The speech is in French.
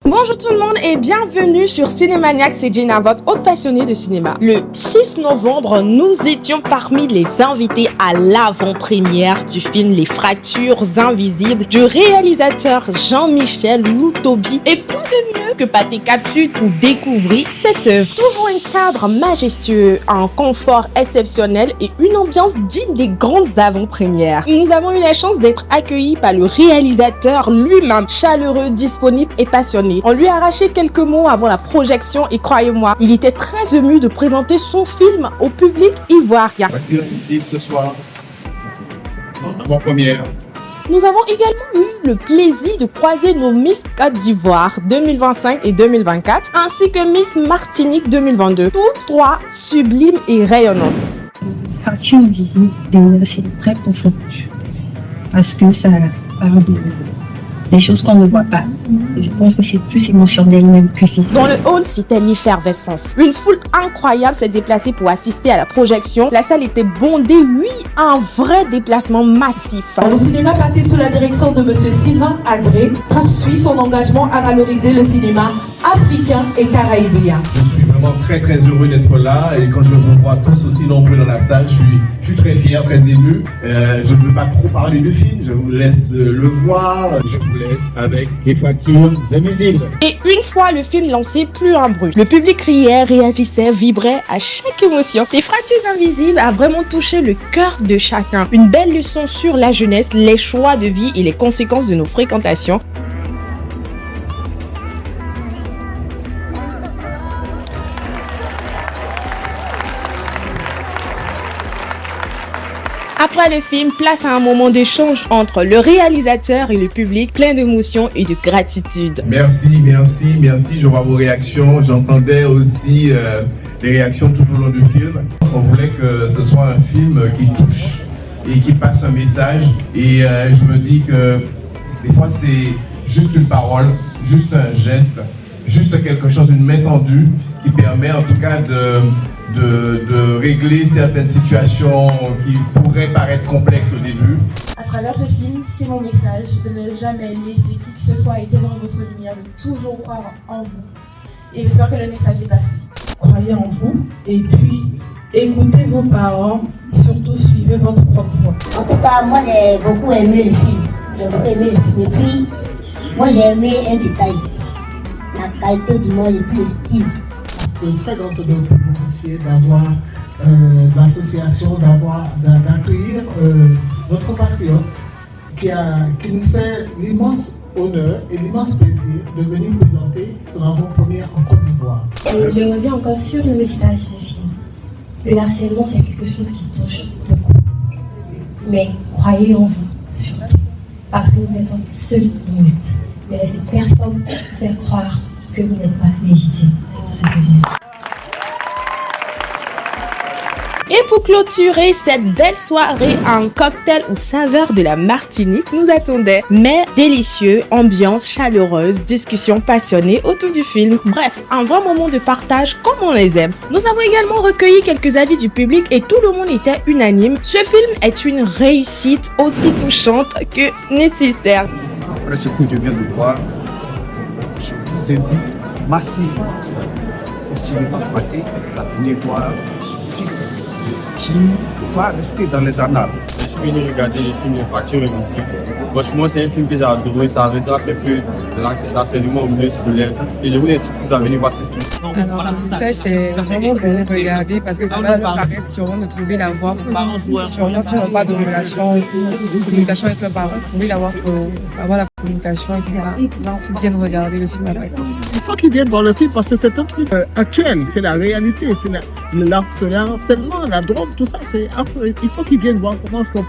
Bonjour tout le monde et bienvenue sur Cinémaniac, c'est Gina, votre haute passionnée de cinéma. Le 6 novembre, nous étions parmi les invités à l'avant-première du film Les Fractures Invisibles du réalisateur Jean-Michel Loutobi. Et quoi de mieux que pâté capsule pour découvrir cette œuvre. Toujours un cadre majestueux, un confort exceptionnel et une ambiance digne des grandes avant-premières. Nous avons eu la chance d'être accueillis par le réalisateur lui-même, chaleureux, disponible et passionné. On lui a arraché quelques mots avant la projection et croyez-moi, il était très ému de présenter son film au public ivoirien. Ce soir, avant-première. Nous avons également eu le plaisir de croiser nos Miss Côte d'Ivoire 2025 et 2024, ainsi que Miss Martinique 2022, toutes trois sublimes et rayonnantes. Fracture invisible, c'est très profond, parce que ça parle des choses qu'on ne voit pas. Je pense que c'est plus émotionnel même que physique. Dans le hall, c'était l'effervescence. Une foule incroyable s'est déplacée pour assister à la projection. La salle était bondée, oui, un vrai déplacement massif. Le cinéma Pâté sous la direction de M. Sylvain Agré poursuit son engagement à valoriser le cinéma africain et caraïbien. Je suis vraiment très heureux d'être là et quand je vous vois tous aussi nombreux dans la salle, je suis très fier, très ému. Je ne veux pas trop parler du film, je vous laisse le voir. Je vous laisse avec Les Fractures Invisibles. Et une fois le film lancé, plus un bruit. Le public criait, réagissait, vibrait à chaque émotion. Les Fractures Invisibles a vraiment touché le cœur de chacun. Une belle leçon sur la jeunesse, les choix de vie et les conséquences de nos fréquentations. Après le film, place à un moment d'échange entre le réalisateur et le public, plein d'émotions et de gratitude. Merci, je vois vos réactions. J'entendais aussi les réactions tout au long du film. On voulait que ce soit un film qui touche et qui passe un message. Et je me dis que des fois c'est juste une parole, juste un geste, juste quelque chose, une main tendue qui permet en tout cas de régler certaines situations qui pourraient paraître complexes au début. À travers ce film, c'est mon message de ne jamais laisser qui que ce soit éteindre votre lumière, de toujours croire en vous. Et j'espère que le message est passé. Croyez en vous et puis écoutez vos parents, surtout suivez votre propre voix. En tout cas, moi j'ai beaucoup aimé le film. J'ai beaucoup aimé le film. Et puis, moi j'ai aimé un détail. La qualité du monde et puis le style. C'est très grand honneur pour mon métier d'avoir l'association, d'accueillir notre compatriote qui nous fait l'immense honneur et l'immense plaisir de venir présenter son avant-première en Côte d'Ivoire. Je reviens encore sur le message du film. Le harcèlement, c'est quelque chose qui touche beaucoup. Mais croyez en vous, surtout. Parce que vous êtes votre seule limite. Ne laissez personne vous faire croire que vous n'êtes pas légitime. C'est tout ce que j'ai dit. Et pour clôturer cette belle soirée, un cocktail aux saveurs de la Martinique nous attendait. Mais délicieux, ambiance chaleureuse, discussion passionnée autour du film. Bref, un vrai moment de partage comme on les aime. Nous avons également recueilli quelques avis du public et tout le monde était unanime. Ce film est une réussite aussi touchante que nécessaire. Après ce que je viens de voir, je vous invite massivement au cinéma Pâté à venir voir ce film qui va rester dans les annales. Je suis venu regarder le film Les Fractures Invisibles. Franchement, c'est un film que j'ai adoré. Ça retrace un peu l'enseignement au milieu scolaire. Et je voulais inciter tous à venir voir ce film. Alors, le message, c'est vraiment venir regarder parce que ça va leur permettre sûrement de trouver la voie. Sûrement, si on n'a pas de communication avec leurs parents, trouver la voie pour avoir la communication et puis ils viennent regarder le film après. Il faut qu'ils viennent voir le film parce que c'est un truc actuel, c'est la réalité, c'est le harcèlement, la drogue, tout ça. Il faut qu'ils viennent voir comment est-ce qu'on peut